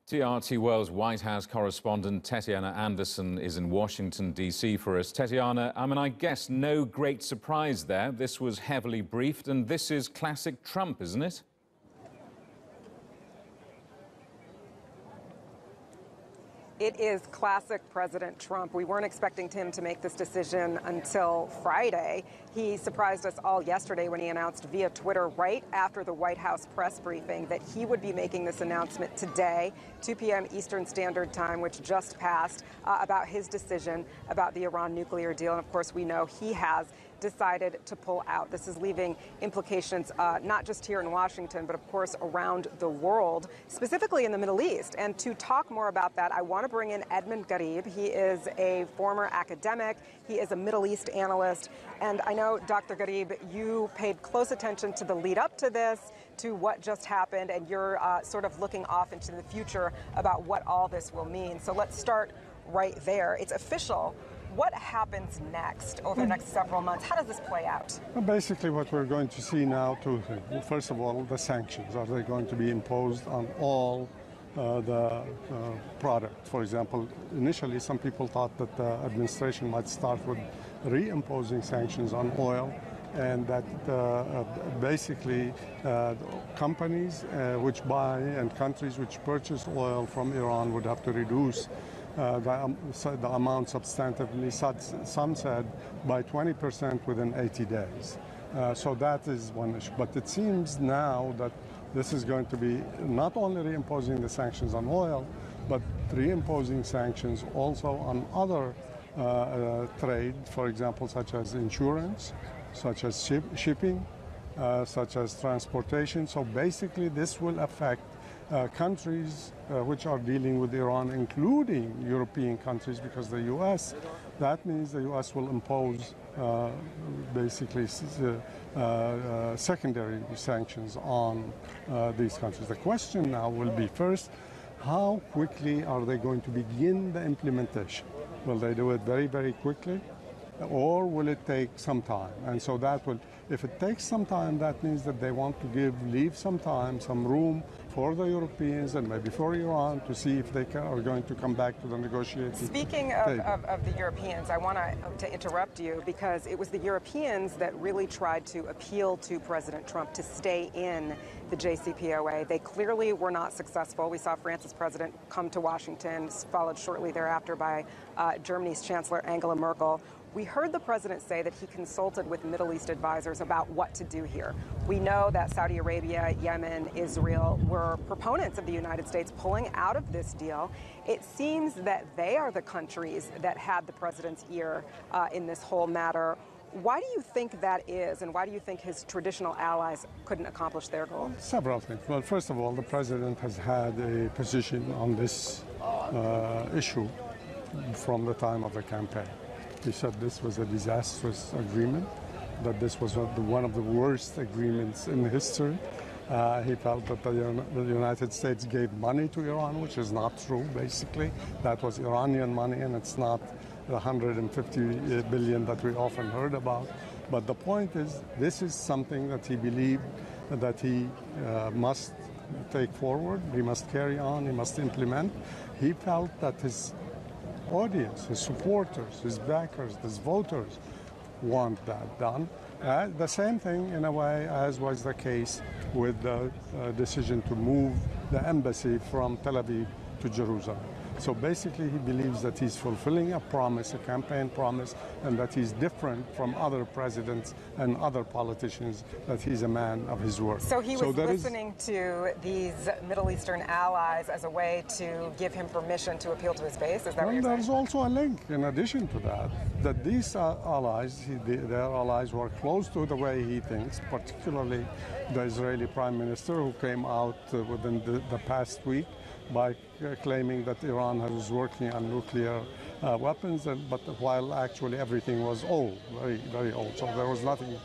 TRT World's White House correspondent Tetiana Anderson is in Washington, D.C. for us. Tetiana, I guess no great surprise there. This was heavily briefed, and this is classic Trump, isn't it? It is classic President Trump. We weren't expecting him to make this decision until Friday. He surprised us all yesterday when he announced via Twitter right after the White House press briefing that he would be making this announcement today, 2 p.m. Eastern Standard Time, which just passed, about his decision about the Iran nuclear deal. And of course, we know he has decided to pull out. This is leaving implications not just here in Washington, but of course around the world, specifically in the Middle East. And to talk more about that, I want to bring in Edmund Ghareeb. He is a former academic. He is a Middle East analyst. And I know, Dr. Ghareeb, you paid close attention to the lead up to this, to what just happened, and you're sort of looking off into the future about what all this will mean. So let's start right there. It's official. What happens next over the next several months? How does this play out? Well, basically, what we're going to see now, two things. First of all, the sanctions. Are they going to be imposed on all the product? For example, initially, some people thought that the administration might start with reimposing sanctions on oil, and that basically companies which buy and countries which purchase oil from Iran would have to reduce the amount substantively, some said by 20% within 80 days. So that is one issue. But it seems now that this is going to be not only reimposing the sanctions on oil, but reimposing sanctions also on other trade, for example, such as insurance, such as shipping, such as transportation. So basically this will affect countries which are dealing with Iran, including European countries, because the U.S., that means the U.S. will impose basically secondary sanctions on these countries. The question now will be, first, how quickly are they going to begin the implementation? Will they do it very, very quickly, or will it take some time? And so that will, if it takes some time, that means that they want to leave some time, some room for the Europeans and maybe for Iran to see if they are going to come back to the negotiating table. Speaking of the Europeans, I want to interrupt you because it was the Europeans that really tried to appeal to President Trump to stay in the JCPOA. They clearly were not successful. We saw France's president come to Washington, followed shortly thereafter by Germany's Chancellor Angela Merkel. We heard the president say that he consulted with Middle East advisors about what to do here. We know that Saudi Arabia, Yemen, Israel were proponents of the United States pulling out of this deal. It seems that they are the countries that had the president's ear in this whole matter. Why do you think that is, and why do you think his traditional allies couldn't accomplish their goal? Several things. Well, first of all, the president has had a position on this issue from the time of the campaign. He said this was a disastrous agreement, that this was one of the worst agreements in history. He felt that the United States gave money to Iran, which is not true, basically. That was Iranian money, and it's not the 150 billion that we often heard about. But the point is, this is something that he believed that he must take forward, he must carry on, he must implement. He felt that his audience, his supporters, his backers, his voters want that done. The same thing, in a way, as was the case with the decision to move the embassy from Tel Aviv to Jerusalem. So basically, he believes that he's fulfilling a promise, a campaign promise, and that he's different from other presidents and other politicians, that he's a man of his word. So he was listening to these Middle Eastern allies as a way to give him permission to appeal to his base? Is that what you're saying? There's also a link, in addition to that, that these allies, their allies were close to the way he thinks, particularly the Israeli Prime Minister, who came out within the past week by claiming that Iran was working on nuclear weapons, but while actually everything was old, very, very old. So there was nothing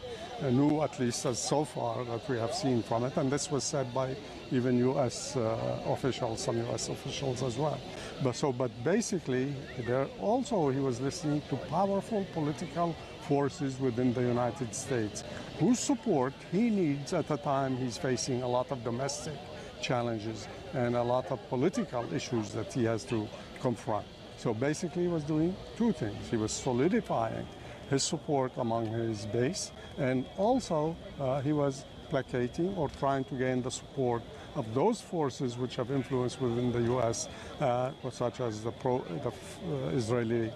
new, at least as so far, that we have seen from it. And this was said by even U.S. officials, some U.S. officials as well. But basically, he was listening to powerful political forces within the United States, whose support he needs at a time he's facing a lot of domestic challenges and a lot of political issues that he has to confront. So basically he was doing two things. He was solidifying his support among his base, and also he was placating or trying to gain the support of those forces which have influence within the U.S., such as the Israeli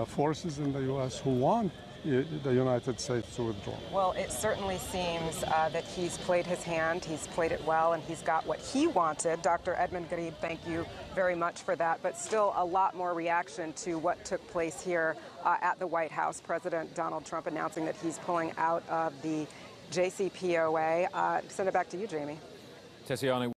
forces in the U.S. who want the United States to withdraw. Well, it certainly seems that he's played his hand, he's played it well, and he's got what he wanted. Dr. Edmund Ghareeb, thank you very much for that. But still a lot more reaction to what took place here at the White House. President Donald Trump announcing that he's pulling out of the JCPOA. Send it back to you, Jamie. Tetiana.